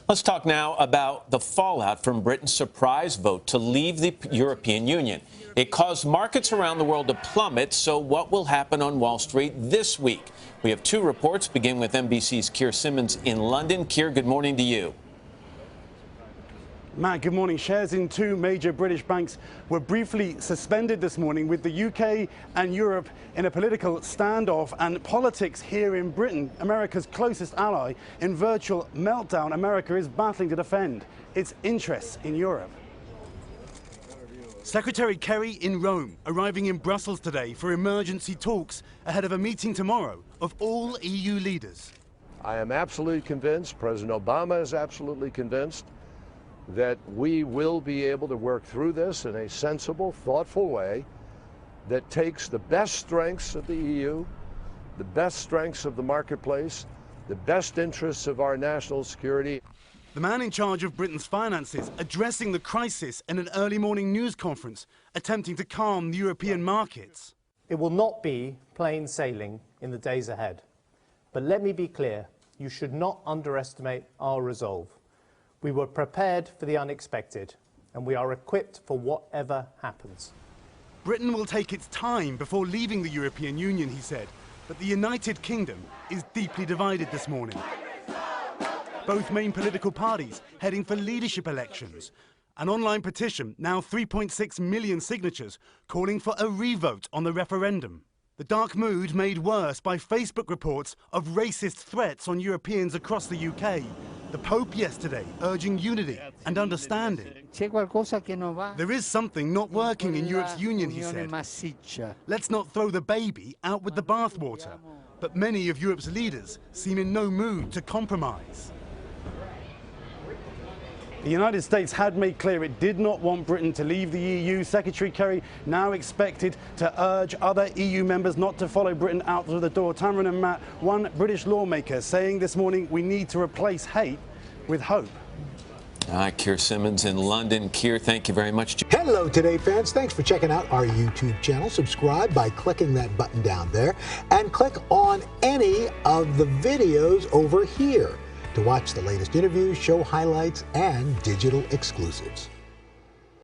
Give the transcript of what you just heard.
Let's talk now about the fallout from Britain's surprise vote to leave the European Union. It caused markets around the world to plummet, so what will happen on Wall Street this week? We have two reports, beginning with NBC's Keir Simmons in London. Keir, good morning to you. Matt, good morning. Shares in two major British banks were briefly suspended this morning, with the UK and Europe in a political standoff, and politics here in Britain, America's closest ally, in virtual meltdown. America is battling to defend its interests in Europe. Secretary Keir in Rome, arriving in Brussels today for emergency talks ahead of a meeting tomorrow of all EU leaders. I am absolutely convinced, President Obama is absolutely convinced, that we will be able to work through this in a sensible, thoughtful way that takes the best strengths of the EU, the best strengths of the marketplace, the best interests of our national security. The man in charge of Britain's finances addressing the crisis in an early morning news conference, attempting to calm the European markets. It will not be plain sailing in the days ahead. But let me be clear, you should not underestimate our resolve. We were prepared for the unexpected, and we are equipped for whatever happens. Britain will take its time before leaving the European Union, he said, but the United Kingdom is deeply divided this morning. Both main political parties heading for leadership elections. An online petition, now 3.6 million signatures, calling for a revote on the referendum. The dark mood made worse by Facebook reports of racist threats on Europeans across the UK. The Pope yesterday urging unity and understanding. There is something not working in Europe's union, he said. Let's not throw the baby out with the bathwater. But many of Europe's leaders seem in no mood to compromise. The United States had made clear it did not want Britain to leave the EU. Secretary Keir now expected to urge other EU members not to follow Britain out of the door. Tamron and Matt, one British lawmaker saying this morning we need to replace hate with hope. Keir Simmons in London. Keir, thank you very much. Hello, Today fans. Thanks for checking out our YouTube channel. Subscribe by clicking that button down there and click on any of the videos over here to watch the latest interviews, show highlights, and digital exclusives.